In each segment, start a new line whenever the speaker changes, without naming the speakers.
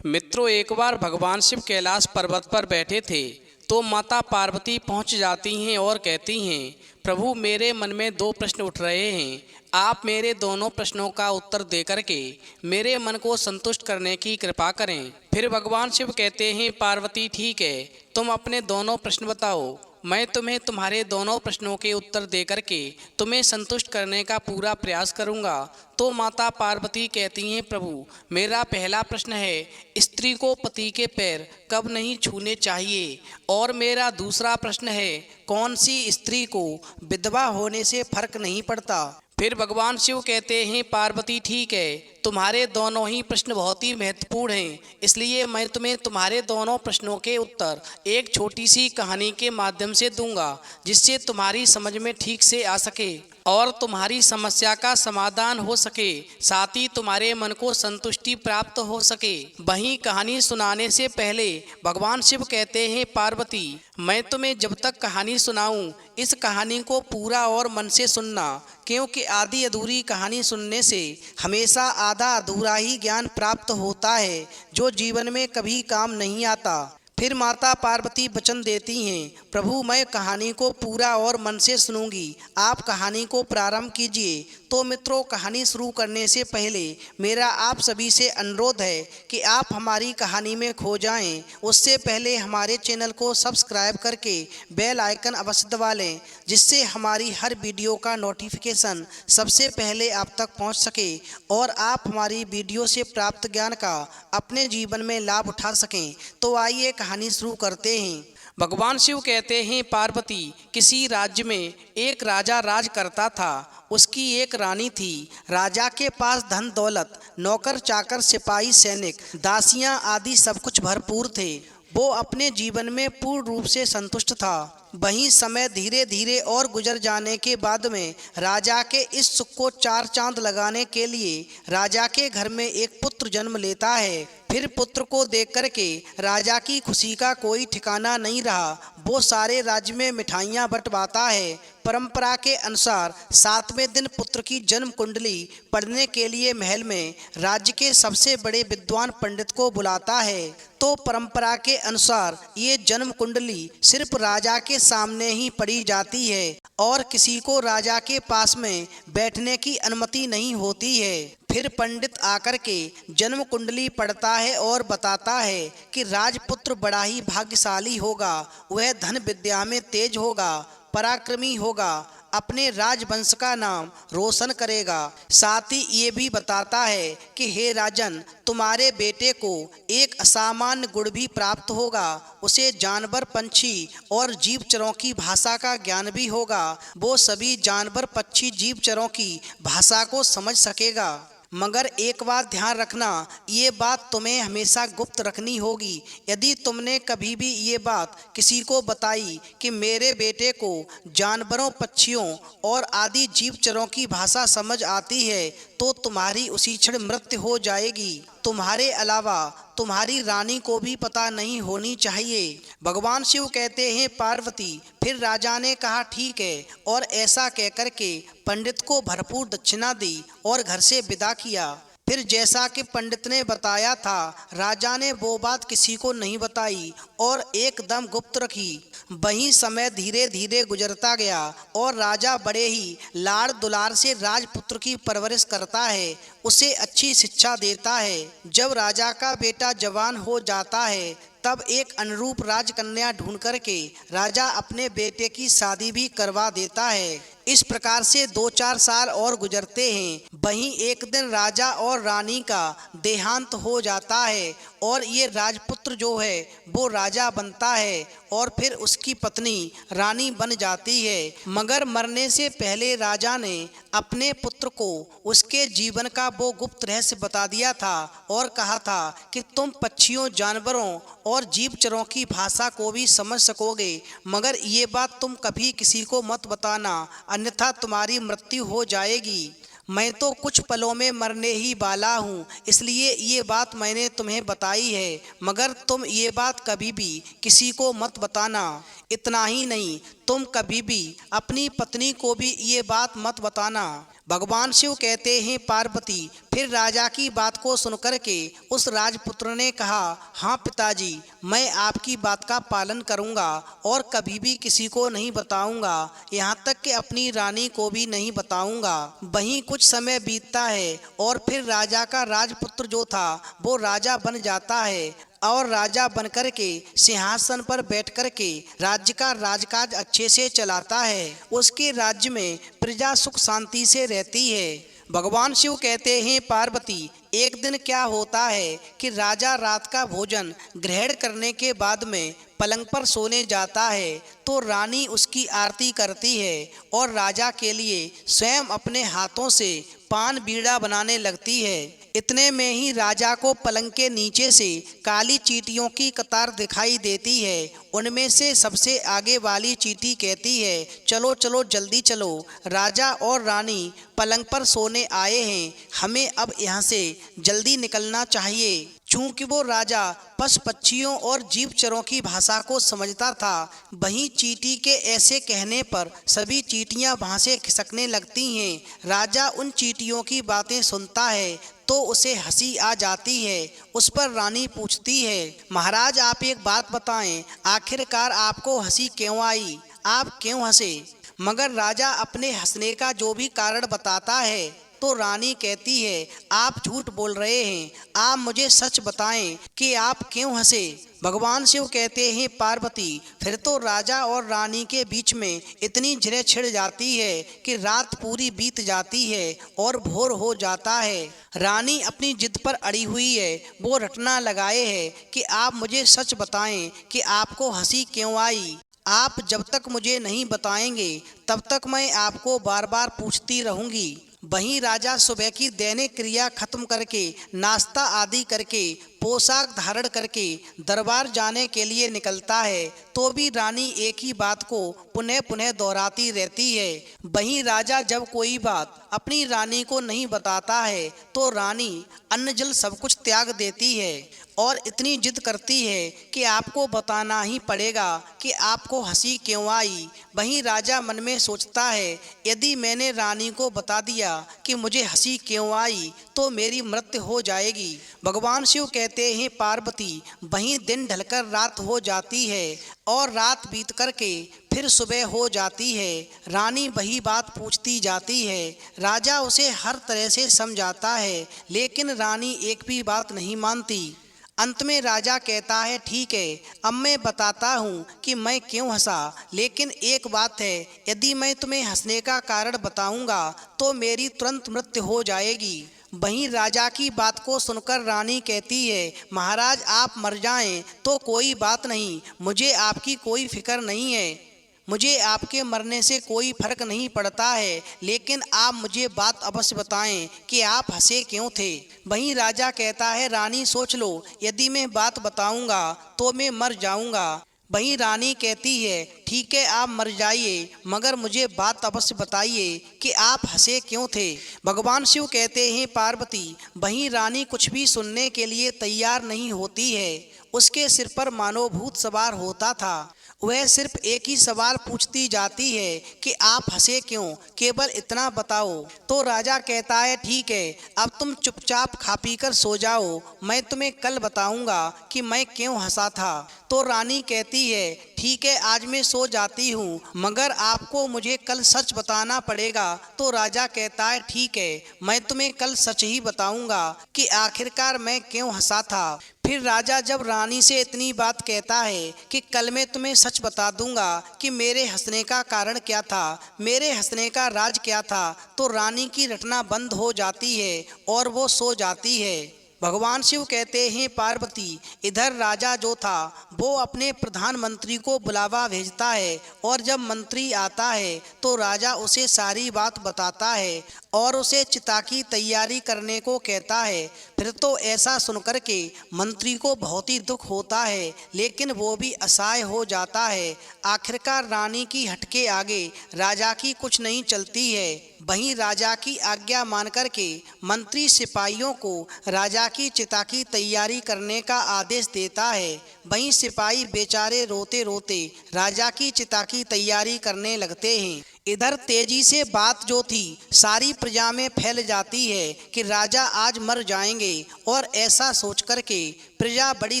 मित्रों, एक बार भगवान शिव कैलाश पर्वत पर बैठे थे तो माता पार्वती पहुंच जाती हैं और कहती हैं, प्रभु मेरे मन में दो प्रश्न उठ रहे हैं। आप मेरे दोनों प्रश्नों का उत्तर देकर के मेरे मन को संतुष्ट करने की कृपा करें। फिर भगवान शिव कहते हैं, पार्वती ठीक है, तुम अपने दोनों प्रश्न बताओ। मैं तुम्हें तुम्हारे दोनों प्रश्नों के उत्तर देकर के तुम्हें संतुष्ट करने का पूरा प्रयास करूंगा। तो माता पार्वती कहती हैं, प्रभु मेरा पहला प्रश्न है, स्त्री को पति के पैर कब नहीं छूने चाहिए? और मेरा दूसरा प्रश्न है, कौन सी स्त्री को विधवा होने से फर्क नहीं पड़ता? फिर भगवान शिव कहते हैं, पार्वती ठीक है, तुम्हारे दोनों ही प्रश्न बहुत ही महत्वपूर्ण हैं, इसलिए मैं तुम्हें तुम्हारे दोनों प्रश्नों के उत्तर एक छोटी सी कहानी के माध्यम से दूंगा, जिससे तुम्हारी समझ में ठीक से आ सके और तुम्हारी समस्या का समाधान हो सके, साथ ही तुम्हारे मन को संतुष्टि प्राप्त हो सके। वहीं कहानी सुनाने से पहले भगवान शिव कहते हैं, पार्वती मैं तुम्हें जब तक कहानी सुनाऊं, इस कहानी को पूरा और मन से सुनना, क्योंकि आधी अधूरी कहानी सुनने से हमेशा आधा अधूरा ही ज्ञान प्राप्त होता है, जो जीवन में कभी काम नहीं आता। फिर माता पार्वती वचन देती हैं, प्रभु मैं कहानी को पूरा और मन से सुनूंगी, आप कहानी को प्रारंभ कीजिए। तो मित्रों, कहानी शुरू करने से पहले मेरा आप सभी से अनुरोध है कि आप हमारी कहानी में खो जाएं। उससे पहले हमारे चैनल को सब्सक्राइब करके बेल आइकन अवश्य दबा लें, जिससे हमारी हर वीडियो का नोटिफिकेशन सबसे पहले आप तक पहुंच सके और आप हमारी वीडियो से प्राप्त ज्ञान का अपने जीवन में लाभ उठा सकें। तो आइए कहानी शुरू करते हैं। भगवान शिव कहते हैं, पार्वती किसी राज्य में एक राजा राज करता था। उसकी एक रानी थी। राजा के पास धन दौलत, नौकर चाकर, सिपाही, सैनिक, दासियां आदि सब कुछ भरपूर थे। वो अपने जीवन में पूर्ण रूप से संतुष्ट था। वहीं समय धीरे धीरे और गुजर जाने के बाद में राजा के इस सुख को चार चांद लगाने के लिए राजा के घर में एक पुत्र जन्म लेता है। फिर पुत्र को देख करके राजा की खुशी का कोई ठिकाना नहीं रहा। वो सारे राज्य में मिठाइयाँ बंटवाता है। परंपरा के अनुसार 7वें दिन पुत्र की जन्म कुंडली पढ़ने के लिए महल में राज्य के सबसे बड़े विद्वान पंडित को बुलाता है। तो परंपरा के अनुसार ये जन्म कुंडली सिर्फ राजा के सामने ही पढ़ी जाती है और किसी को राजा के पास में बैठने की अनुमति नहीं होती है। फिर पंडित आकर के जन्म कुंडली पढ़ता है और बताता है कि राजपुत्र बड़ा ही भाग्यशाली होगा। वह धन विद्या में तेज होगा, पराक्रमी होगा, अपने राजवंश का नाम रोशन करेगा। साथ ही ये भी बताता है कि हे राजन, तुम्हारे बेटे को एक असामान्य गुण भी प्राप्त होगा। उसे जानवर, पंछी और जीवचरों की भाषा का ज्ञान भी होगा। वो सभी जानवर, पक्षी, जीवचरों की भाषा को समझ सकेगा। मगर एक बात ध्यान रखना, ये बात तुम्हें हमेशा गुप्त रखनी होगी। यदि तुमने कभी भी ये बात किसी को बताई कि मेरे बेटे को जानवरों, पक्षियों और आदि जीवचरों की भाषा समझ आती है, तो तुम्हारी उसी क्षण मृत्यु हो जाएगी। तुम्हारे अलावा तुम्हारी रानी को भी पता नहीं होनी चाहिए। भगवान शिव कहते हैं, पार्वती फिर राजा ने कहा ठीक है, और ऐसा कहकर के पंडित को भरपूर दक्षिणा दी और घर से विदा किया। फिर जैसा कि पंडित ने बताया था, राजा ने वो बात किसी को नहीं बताई और एकदम गुप्त रखी। वहीं समय धीरे धीरे गुजरता गया और राजा बड़े ही लाड़ दुलार से राजपुत्र की परवरिश करता है, उसे अच्छी शिक्षा देता है। जब राजा का बेटा जवान हो जाता है, तब एक अनुरूप राजकन्या ढूंढ करके राजा अपने बेटे की शादी भी करवा देता है। इस प्रकार से 2-4 साल और गुजरते हैं। वहीं एक दिन राजा और रानी का देहांत हो जाता है और ये राजपुत्र जो है वो राजा बनता है और फिर उसकी पत्नी रानी बन जाती है। मगर मरने से पहले राजा ने अपने पुत्र को उसके जीवन का वो गुप्त रहस्य बता दिया था और कहा था कि तुम पक्षियों, जानवरों और जीवचरों की भाषा को भी समझ सकोगे, मगर ये बात तुम कभी किसी को मत बताना, अन्यथा तुम्हारी मृत्यु हो जाएगी। मैं तो कुछ पलों में मरने ही वाला हूँ, इसलिए ये बात मैंने तुम्हें बताई है, मगर तुम ये बात कभी भी किसी को मत बताना। इतना ही नहीं, तुम कभी भी अपनी पत्नी को भी ये बात मत बताना। भगवान शिव कहते हैं पार्वती, फिर राजा की बात को सुनकर के उस राजपुत्र ने कहा, हाँ पिताजी, मैं आपकी बात का पालन करूँगा और कभी भी किसी को नहीं बताऊँगा, यहाँ तक कि अपनी रानी को भी नहीं बताऊँगा। वहीं कुछ समय बीतता है और फिर राजा का राजपुत्र जो था वो राजा बन जाता है और राजा बनकर के सिंहासन पर बैठ कर के राज्य का राजकाज अच्छे से चलाता है। उसके राज्य में प्रजा सुख शांति से रहती है। भगवान शिव कहते हैं पार्वती, एक दिन क्या होता है कि राजा रात का भोजन ग्रहण करने के बाद में पलंग पर सोने जाता है तो रानी उसकी आरती करती है और राजा के लिए स्वयं अपने हाथों से पान बीड़ा बनाने लगती है। इतने में ही राजा को पलंग के नीचे से काली चींटियों की कतार दिखाई देती है। उनमें से सबसे आगे वाली चींटी कहती है, चलो चलो जल्दी चलो, राजा और रानी पलंग पर सोने आए हैं, हमें अब यहाँ से जल्दी निकलना चाहिए। चूँकि वो राजा पशु पक्षियों और जीव चरों की भाषा को समझता था, वहीं चींटी के ऐसे कहने पर सभी चींटियां वहाँ से खिसकने लगती हैं। राजा उन चींटियों की बातें सुनता है तो उसे हंसी आ जाती है। उस पर रानी पूछती है, महाराज आप एक बात बताएं, आखिरकार आपको हंसी क्यों आई, आप क्यों हंसे? मगर राजा अपने हंसने का जो भी कारण बताता है तो रानी कहती है, आप झूठ बोल रहे हैं, आप मुझे सच बताएं कि आप क्यों हंसे। भगवान शिव कहते हैं पार्वती, फिर तो राजा और रानी के बीच में इतनी झड़प छिड़ जाती है कि रात पूरी बीत जाती है और भोर हो जाता है। रानी अपनी जिद पर अड़ी हुई है, वो रटना लगाए है कि आप मुझे सच बताएं कि आपको हंसी क्यों आई। आप जब तक मुझे नहीं बताएंगे तब तक मैं आपको बार बार पूछती रहूंगी। वहीं राजा सुबह की दैनिक क्रिया खत्म करके नाश्ता आदि करके पोशाक धारण करके दरबार जाने के लिए निकलता है तो भी रानी एक ही बात को पुनः पुनः दोहराती रहती है। वहीं राजा जब कोई बात अपनी रानी को नहीं बताता है तो रानी अन्न जल सब कुछ त्याग देती है और इतनी जिद करती है कि आपको बताना ही पड़ेगा कि आपको हंसी क्यों आई। वहीं राजा मन में सोचता है, यदि मैंने रानी को बता दिया कि मुझे हंसी क्यों आई तो मेरी मृत्यु हो जाएगी। भगवान शिव कहते हैं पार्वती, वहीं दिन ढलकर रात हो जाती है और रात बीत करके फिर सुबह हो जाती है। रानी वही बात पूछती जाती है। राजा उसे हर तरह से समझाता है लेकिन रानी एक भी बात नहीं मानती। अंत में राजा कहता है, ठीक है, अब मैं बताता हूँ कि मैं क्यों हंसा, लेकिन एक बात है, यदि मैं तुम्हें हंसने का कारण बताऊँगा तो मेरी तुरंत मृत्यु हो जाएगी। वहीं राजा की बात को सुनकर रानी कहती है, महाराज आप मर जाएं तो कोई बात नहीं, मुझे आपकी कोई फिक्र नहीं है, मुझे आपके मरने से कोई फर्क नहीं पड़ता है, लेकिन आप मुझे बात अवश्य बताएं कि आप हंसे क्यों थे। वहीं राजा कहता है, रानी सोच लो, यदि मैं बात बताऊंगा तो मैं मर जाऊंगा। वहीं रानी कहती है, ठीक है आप मर जाइए, मगर मुझे बात अवश्य बताइए कि आप हंसे क्यों थे। भगवान शिव कहते हैं पार्वती, वहीं रानी कुछ भी सुनने के लिए तैयार नहीं होती है। उसके सिर पर मानो भूत सवार होता था। वह सिर्फ एक ही सवाल पूछती जाती है कि आप हंसे क्यों, केवल इतना बताओ। तो राजा कहता है, ठीक है, अब तुम चुपचाप खा पी कर सो जाओ, मैं तुम्हें कल बताऊंगा कि मैं क्यों हंसा था। तो रानी कहती है, ठीक है आज मैं सो जाती हूँ, मगर आपको मुझे कल सच बताना पड़ेगा। तो राजा कहता है, ठीक है, मैं तुम्हें कल सच ही बताऊंगा कि आखिरकार मैं क्यों हंसा था। फिर राजा जब रानी से इतनी बात कहता है कि कल मैं तुम्हें सच बता दूंगा कि मेरे हंसने का कारण क्या था, मेरे हंसने का राज क्या था, तो रानी की रटना बंद हो जाती है और वो सो जाती है। भगवान शिव कहते हैं पार्वती, इधर राजा जो था वो अपने प्रधानमंत्री को बुलावा भेजता है और जब मंत्री आता है तो राजा उसे सारी बात बताता है और उसे चिता की तैयारी करने को कहता है। फिर तो ऐसा सुनकर के मंत्री को बहुत ही दुख होता है, लेकिन वो भी असहाय हो जाता है। आखिरकार रानी की हटके आगे राजा की कुछ नहीं चलती है। वहीं राजा की आज्ञा मान कर के मंत्री सिपाहियों को राजा की चिता की तैयारी करने का आदेश देता है। वहीं सिपाही बेचारे रोते रोते राजा की चिता की तैयारी करने लगते हैं।
इधर तेजी से बात जो थी सारी प्रजा में फैल जाती है कि राजा आज मर जाएंगे, और ऐसा सोच कर के प्रजा बड़ी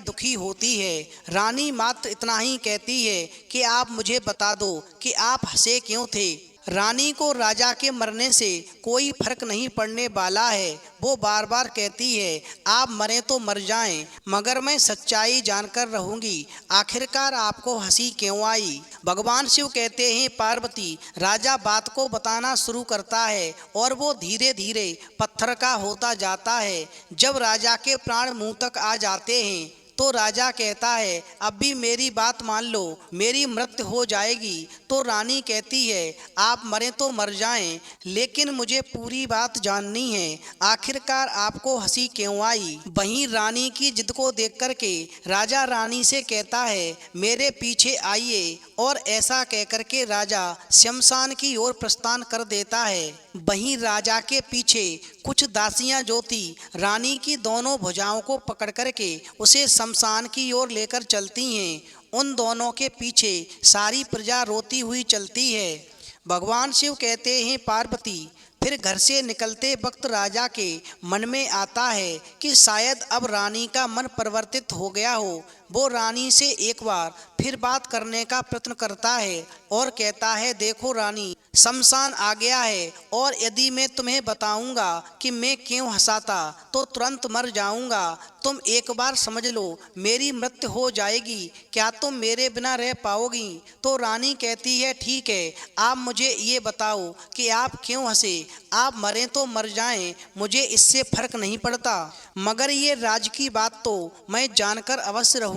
दुखी होती है। रानी मात्र इतना ही कहती है कि आप मुझे बता दो कि आप हंसे क्यों थे। रानी को राजा के मरने से कोई फर्क नहीं पड़ने वाला है। वो बार बार कहती है आप मरें तो मर जाएं, मगर मैं सच्चाई जानकर रहूंगी। आखिरकार आपको हंसी क्यों आई। भगवान शिव कहते हैं पार्वती, राजा बात को बताना शुरू करता है और वो धीरे धीरे पत्थर का होता जाता है। जब राजा के प्राण मुंह तक आ जाते हैं तो राजा कहता है अब भी मेरी बात मान लो, मेरी मृत्यु हो जाएगी। तो रानी कहती है आप मरें तो मर जाएं, लेकिन मुझे पूरी बात जाननी है, आखिरकार आपको हंसी क्यों आई। वहीं रानी की जिद को देख कर के राजा रानी से कहता है मेरे पीछे आइए, और ऐसा कहकर के राजा शमशान की ओर प्रस्थान कर देता है। वहीं राजा के पीछे कुछ दासियां जो थी रानी की दोनों भुजाओं को पकड़ करके उसे शमशान की ओर लेकर चलती हैं। उन दोनों के पीछे सारी प्रजा रोती हुई चलती है। भगवान शिव कहते हैं पार्वती, फिर घर से निकलते वक्त राजा के मन में आता है कि शायद अब रानी का मन परिवर्तित हो गया हो। वो रानी से एक बार फिर बात करने का प्रयत्न करता है और कहता है देखो रानी, शमशान आ गया है, और यदि मैं तुम्हें बताऊंगा कि मैं क्यों हंसा था तो तुरंत मर जाऊंगा। तुम एक बार समझ लो मेरी मृत्यु हो जाएगी, क्या तुम मेरे बिना रह पाओगी। तो रानी कहती है ठीक है, आप मुझे ये बताओ कि आप क्यों हंसे। आप मरें तो मर जाएं, मुझे इससे फर्क नहीं पड़ता, मगर ये राज की बात तो मैं जानकर अवश्य रहूंगी।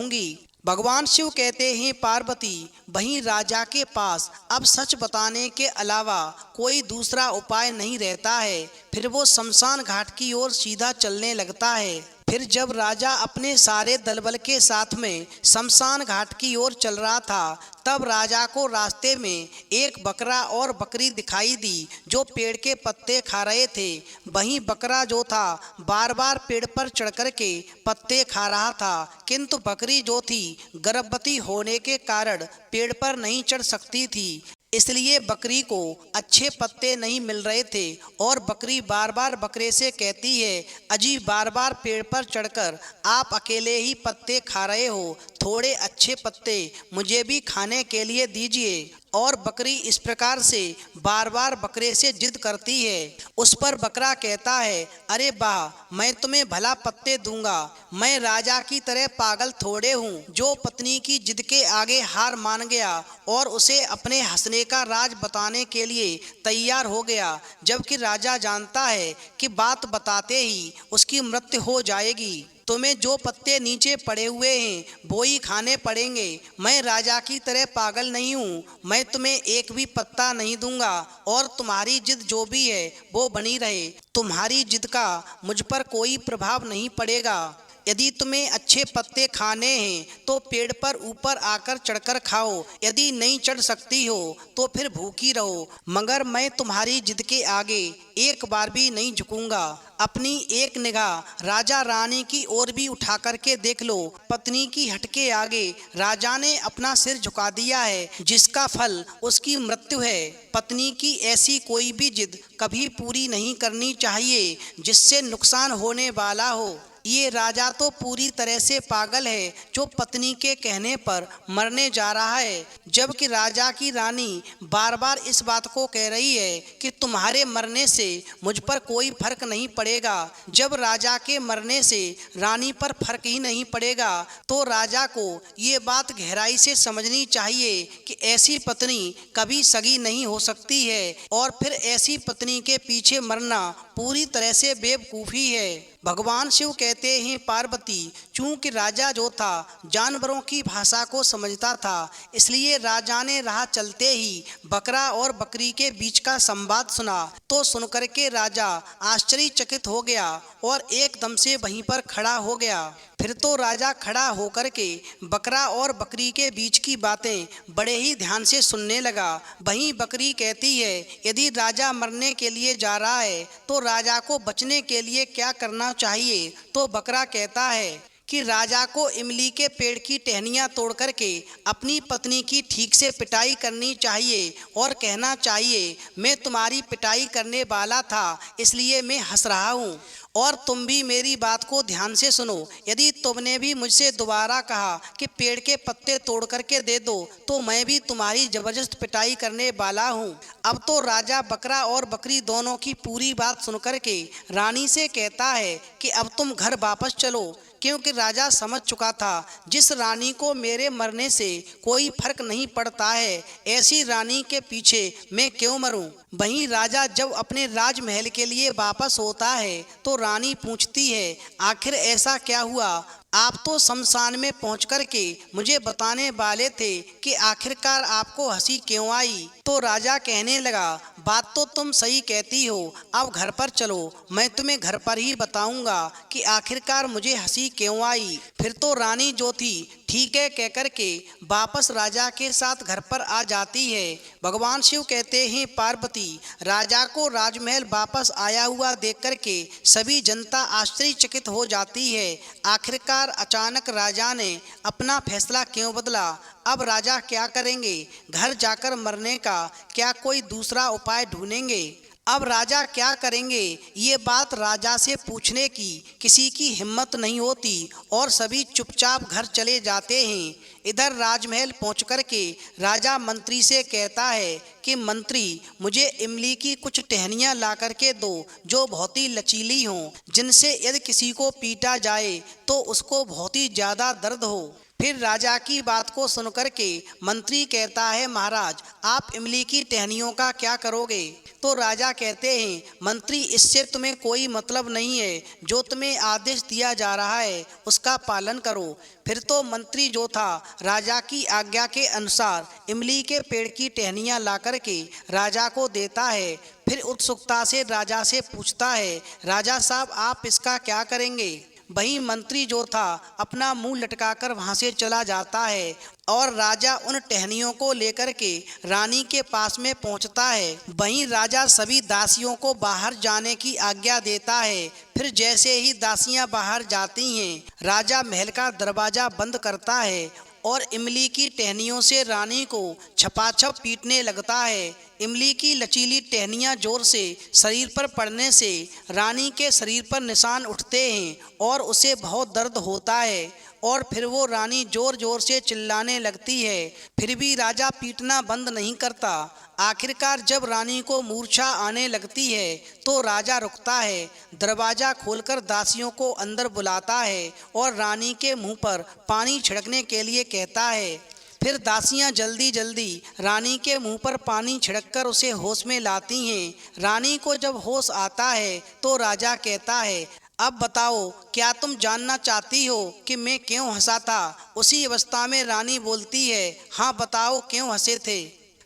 भगवान शिव कहते हैं पार्वती, वहीं राजा के पास अब सच बताने के अलावा कोई दूसरा उपाय नहीं रहता है। फिर वो शमशान घाट की ओर सीधा चलने लगता है। फिर जब राजा अपने सारे दलबल के साथ में शमशान घाट की ओर चल रहा था, तब राजा को रास्ते में एक बकरा और बकरी दिखाई दी जो पेड़ के पत्ते खा रहे थे। वहीं बकरा जो था बार बार पेड़ पर चढ़ कर के पत्ते खा रहा था, किंतु बकरी जो थी गर्भवती होने के कारण पेड़ पर नहीं चढ़ सकती थी, इसलिए बकरी को अच्छे पत्ते नहीं मिल रहे थे। और बकरी बार बार बकरे से कहती है अजी, बार बार पेड़ पर चढ़कर आप अकेले ही पत्ते खा रहे हो, थोड़े अच्छे पत्ते मुझे भी खाने के लिए दीजिए। और बकरी इस प्रकार से बार बार बकरे से जिद करती है। उस पर बकरा कहता है अरे वाह, मैं तुम्हें भला पत्ते दूंगा, मैं राजा की तरह पागल थोड़े हूँ जो पत्नी की जिद के आगे हार मान गया और उसे अपने हंसने का राज बताने के लिए तैयार हो गया, जबकि राजा जानता है कि बात बताते ही उसकी मृत्यु हो जाएगी। तुम्हें जो पत्ते नीचे पड़े हुए हैं वो ही खाने पड़ेंगे। मैं राजा की तरह पागल नहीं हूँ, मैं तुम्हें एक भी पत्ता नहीं दूंगा, और तुम्हारी जिद जो भी है वो बनी रहे। तुम्हारी जिद का मुझ पर कोई प्रभाव नहीं पड़ेगा। यदि तुम्हें अच्छे पत्ते खाने हैं तो पेड़ पर ऊपर आकर चढ़कर खाओ, यदि नहीं चढ़ सकती हो तो फिर भूखी रहो, मगर मैं तुम्हारी जिद के आगे एक बार भी नहीं झुकूंगा। अपनी एक निगाह राजा रानी की ओर भी उठा करके देख लो, पत्नी की हट के आगे राजा ने अपना सिर झुका दिया है, जिसका फल उसकी मृत्यु है। पत्नी की ऐसी कोई भी जिद कभी पूरी नहीं करनी चाहिए जिससे नुकसान होने वाला हो। ये राजा तो पूरी तरह से पागल है जो पत्नी के कहने पर मरने जा रहा है, जबकि राजा की रानी बार बार इस बात को कह रही है कि तुम्हारे मरने से मुझ पर कोई फर्क नहीं पड़ेगा। जब राजा के मरने से रानी पर फर्क ही नहीं पड़ेगा तो राजा को ये बात गहराई से समझनी चाहिए कि ऐसी पत्नी कभी सगी नहीं हो सकती है, और फिर ऐसी पत्नी के पीछे मरना पूरी तरह से बेवकूफ़ी है। भगवान शिव कहते हैं पार्वती, चूंकि राजा जो था जानवरों की भाषा को समझता था, इसलिए राजा ने राह चलते ही बकरा और बकरी के बीच का संवाद सुना। तो सुनकर के राजा आश्चर्यचकित हो गया और एकदम से वहीं पर खड़ा हो गया। फिर तो राजा खड़ा होकर के बकरा और बकरी के बीच की बातें बड़े ही ध्यान से सुनने लगा। वहीं बकरी कहती है यदि राजा मरने के लिए जा रहा है तो राजा को बचने के लिए क्या करना चाहिए। तो बकरा कहता है कि राजा को इमली के पेड़ की टहनियाँ तोड़ करके अपनी पत्नी की ठीक से पिटाई करनी चाहिए और कहना चाहिए, मैं तुम्हारी पिटाई करने वाला था इसलिए मैं हंस रहा हूँ। और तुम भी मेरी बात को ध्यान से सुनो, यदि तुमने भी मुझसे दोबारा कहा कि पेड़ के पत्ते तोड़ करके दे दो तो मैं भी तुम्हारी जबरदस्त पिटाई करने वाला हूँ। अब तो राजा बकरा और बकरी दोनों की पूरी बात सुन करके रानी से कहता है कि अब तुम घर वापस चलो, क्योंकि राजा समझ चुका था जिस रानी को मेरे मरने से कोई फर्क नहीं पड़ता है, ऐसी रानी के पीछे मैं क्यों मरूं। वहीं राजा जब अपने राजमहल के लिए वापस होता है तो रानी पूछती है, आखिर ऐसा क्या हुआ? आप तो शमशान में पहुंच कर के मुझे बताने वाले थे कि आखिरकार आपको हंसी क्यों आई। तो राजा कहने लगा, बात तो तुम सही कहती हो, अब घर पर चलो, मैं तुम्हें घर पर ही बताऊंगा कि आखिरकार मुझे हंसी क्यों आई। फिर तो रानी जो थी ठीक है कह कर के वापस राजा के साथ घर पर आ जाती है। भगवान शिव कहते हैं, पार्वती, राजा को राजमहल वापस आया हुआ देख कर के सभी जनता आश्चर्यचकित हो जाती है। आखिरकार अचानक राजा ने अपना फैसला क्यों बदला? अब राजा क्या करेंगे? घर जाकर मरने का क्या कोई दूसरा उपाय ढूंढेंगे? अब राजा क्या करेंगे? ये बात राजा से पूछने की किसी की हिम्मत नहीं होती और सभी चुपचाप घर चले जाते हैं। इधर राजमहल पहुंच कर के राजा मंत्री से कहता है कि मंत्री, मुझे इमली की कुछ टहनियाँ ला करके दो जो बहुत ही लचीली हों, जिनसे यदि किसी को पीटा जाए तो उसको बहुत ही ज़्यादा दर्द हो। फिर राजा की बात को सुनकर के मंत्री कहता है, महाराज, आप इमली की टहनियों का क्या करोगे? तो राजा कहते हैं, मंत्री, इससे तुम्हें कोई मतलब नहीं है, जो तुम्हें आदेश दिया जा रहा है उसका पालन करो। फिर तो मंत्री जो था राजा की आज्ञा के अनुसार इमली के पेड़ की टहनियाँ ला कर के राजा को देता है। फिर उत्सुकता से राजा से पूछता है, राजा साहब, आप इसका क्या करेंगे? वहीं मंत्री जो था अपना मुंह लटकाकर वहां से चला जाता है और राजा उन टहनियों को लेकर के रानी के पास में पहुंचता है। वहीं राजा सभी दासियों को बाहर जाने की आज्ञा देता है। फिर जैसे ही दासियां बाहर जाती हैं, राजा महल का दरवाजा बंद करता है और इमली की टहनियों से रानी को छपाछप पीटने लगता है। इमली की लचीली टहनियाँ जोर से शरीर पर पड़ने से रानी के शरीर पर निशान उठते हैं और उसे बहुत दर्द होता है और फिर वो रानी जोर जोर से चिल्लाने लगती है। फिर भी राजा पीटना बंद नहीं करता। आखिरकार जब रानी को मूर्छा आने लगती है तो राजा रुकता है, दरवाज़ा खोलकर दासियों को अंदर बुलाता है और रानी के मुंह पर पानी छिड़कने के लिए कहता है। फिर दासियां जल्दी जल्दी रानी के मुंह पर पानी छिड़ककर उसे होश में लाती हैं। रानी को जब होश आता है तो राजा कहता है, अब बताओ, क्या तुम जानना चाहती हो कि मैं क्यों हंसा था? उसी अवस्था में रानी बोलती है, हाँ बताओ, क्यों हंसे थे?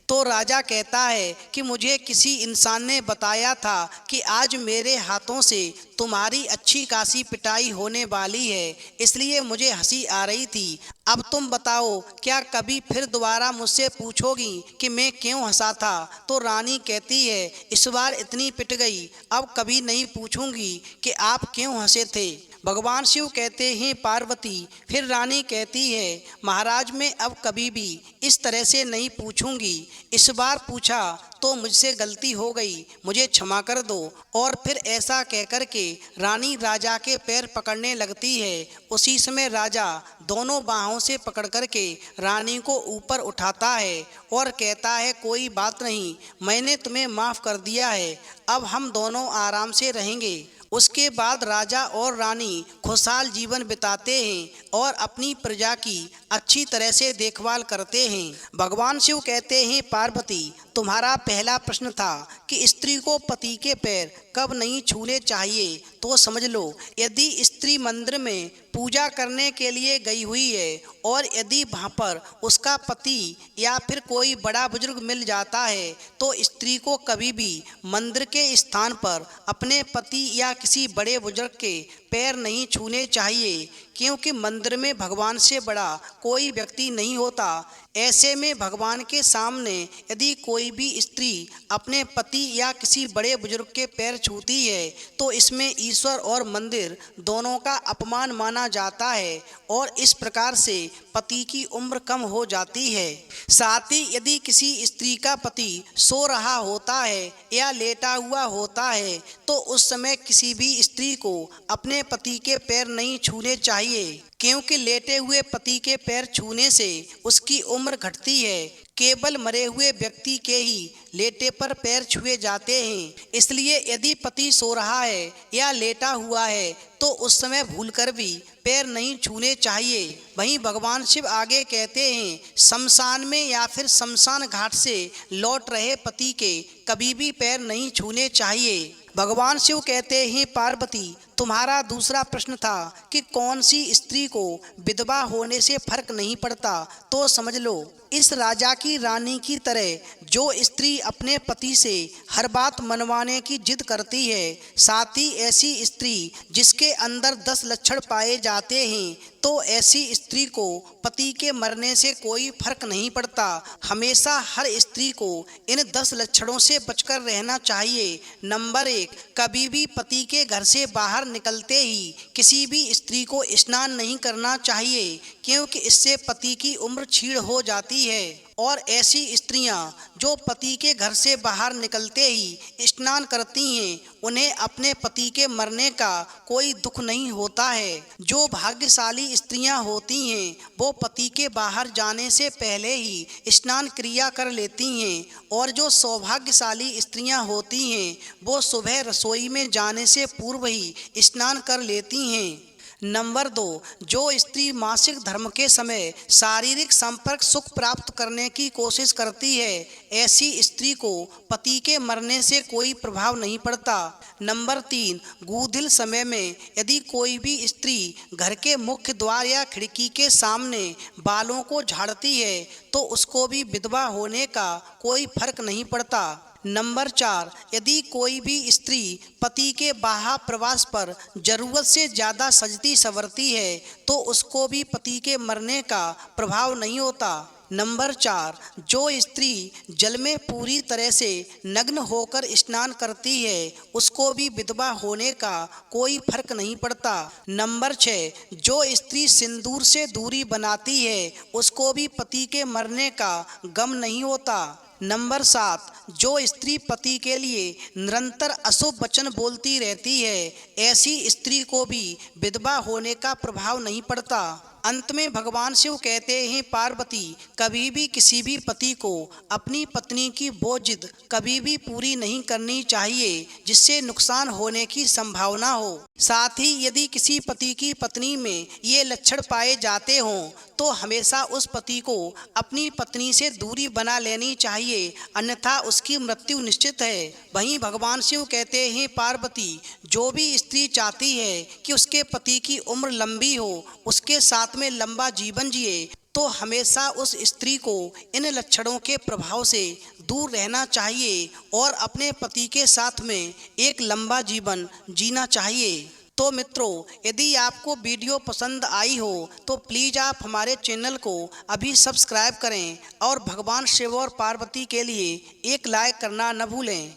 तो राजा कहता है कि मुझे किसी इंसान ने बताया था कि आज मेरे हाथों से तुम्हारी अच्छी खासी पिटाई होने वाली है, इसलिए मुझे हंसी आ रही थी। अब तुम बताओ, क्या कभी फिर दोबारा मुझसे पूछोगी कि मैं क्यों हंसा था? तो रानी कहती है, इस बार इतनी पिट गई, अब कभी नहीं पूछूंगी कि आप क्यों हंसे थे। भगवान शिव कहते हैं, पार्वती, फिर रानी कहती है, महाराज, मैं अब कभी भी इस तरह से नहीं पूछूंगी। इस बार पूछा तो मुझसे गलती हो गई, मुझे क्षमा कर दो। और फिर ऐसा कहकर के रानी राजा के पैर पकड़ने लगती है। उसी समय राजा दोनों बाहों से पकड़ कर के रानी को ऊपर उठाता है और कहता है, कोई बात नहीं, मैंने तुम्हें माफ़ कर दिया है, अब हम दोनों आराम से रहेंगे। उसके बाद राजा और रानी खुशहाल जीवन बिताते हैं और अपनी प्रजा की अच्छी तरह से देखभाल करते हैं। भगवान शिव कहते हैं, पार्वती, तुम्हारा पहला प्रश्न था कि स्त्री को पति के पैर कब नहीं छूने चाहिए, तो समझ लो, यदि स्त्री मंदिर में पूजा करने के लिए गई हुई है और यदि वहाँ पर उसका पति या फिर कोई बड़ा बुजुर्ग मिल जाता है तो स्त्री को कभी भी मंदिर के स्थान पर अपने पति या किसी बड़े बुजुर्ग के पैर नहीं छूने चाहिए, क्योंकि मंदिर में भगवान से बड़ा कोई व्यक्ति नहीं होता। ऐसे में भगवान के सामने यदि कोई भी स्त्री अपने पति या किसी बड़े बुजुर्ग के पैर छूती है तो इसमें ईश्वर और मंदिर दोनों का अपमान माना जाता है और इस प्रकार से पति की उम्र कम हो जाती है। साथ ही यदि किसी स्त्री का पति सो रहा होता है या लेटा हुआ होता है तो उस समय किसी भी स्त्री को अपने पति के पैर नहीं छूने चाहिए, क्योंकि लेटे हुए पति के पैर छूने से उसकी उम्र घटती है। केवल मरे हुए व्यक्ति के ही लेटे पर पैर छुए जाते हैं। इसलिए यदि पति सो रहा है या लेटा हुआ है तो उस समय भूलकर भी पैर नहीं छूने चाहिए। वहीं भगवान शिव आगे कहते हैं, शमशान में या फिर शमशान घाट से लौट रहे पति के कभी भी पैर नहीं छूने चाहिए। भगवान शिव कहते हैं, पार्वती तुम्हारा दूसरा प्रश्न था कि कौन सी स्त्री को विधवा होने से फर्क नहीं पड़ता, तो समझ लो इस राजा की रानी की तरह जो स्त्री अपने पति से हर बात मनवाने की जिद करती है, साथ ही ऐसी स्त्री जिसके अंदर 10 लक्षण पाए जाते हैं, तो ऐसी स्त्री को पति के मरने से कोई फर्क नहीं पड़ता। हमेशा हर स्त्री को इन 10 लक्षणों से बचकर रहना चाहिए। नंबर 1, कभी भी पति के घर से बाहर निकलते ही किसी भी स्त्री को स्नान नहीं करना चाहिए, क्योंकि इससे पति की उम्र क्षीण हो जाती है। और ऐसी स्त्रियां जो पति के घर से बाहर निकलते ही स्नान करती हैं, उन्हें अपने पति के मरने का कोई दुख नहीं होता है। जो भाग्यशाली स्त्रियां होती हैं वो पति के बाहर जाने से पहले ही स्नान क्रिया कर लेती हैं, और जो सौभाग्यशाली स्त्रियां होती हैं वो सुबह रसोई में जाने से पूर्व ही स्नान कर लेती हैं। नंबर 2, जो स्त्री मासिक धर्म के समय शारीरिक संपर्क सुख प्राप्त करने की कोशिश करती है, ऐसी स्त्री को पति के मरने से कोई प्रभाव नहीं पड़ता। नंबर 3, गोधूल समय में यदि कोई भी स्त्री घर के मुख्य द्वार या खिड़की के सामने बालों को झाड़ती है तो उसको भी विधवा होने का कोई फर्क नहीं पड़ता। नंबर 4, यदि कोई भी स्त्री पति के बाहर प्रवास पर जरूरत से ज़्यादा सजती संवरती है तो उसको भी पति के मरने का प्रभाव नहीं होता। नंबर 4, जो स्त्री जल में पूरी तरह से नग्न होकर स्नान करती है उसको भी विधवा होने का कोई फर्क नहीं पड़ता। नंबर 6, जो स्त्री सिंदूर से दूरी बनाती है उसको भी पति के मरने का गम नहीं होता। नंबर 7, जो स्त्री पति के लिए निरंतर अशुभ वचन बोलती रहती है, ऐसी स्त्री को भी विधवा होने का प्रभाव नहीं पड़ता। अंत में भगवान शिव कहते हैं, पार्वती कभी भी किसी भी पति को अपनी पत्नी की वो जिद कभी भी पूरी नहीं करनी चाहिए जिससे नुकसान होने की संभावना हो। साथ ही यदि किसी पति की पत्नी में ये लक्षण पाए जाते हों तो हमेशा उस पति को अपनी पत्नी से दूरी बना लेनी चाहिए, अन्यथा उसकी मृत्यु निश्चित है। वहीं भगवान शिव कहते हैं, पार्वती जो भी स्त्री चाहती है कि उसके पति की उम्र लंबी हो, उसके साथ में लंबा जीवन जिए, तो हमेशा उस स्त्री को इन लक्षणों के प्रभाव से दूर रहना चाहिए और अपने पति के साथ में एक लंबा जीवन जीना चाहिए। तो मित्रों, यदि आपको वीडियो पसंद आई हो तो प्लीज़ आप हमारे चैनल को अभी सब्सक्राइब करें और भगवान शिव और पार्वती के लिए एक लाइक करना न भूलें।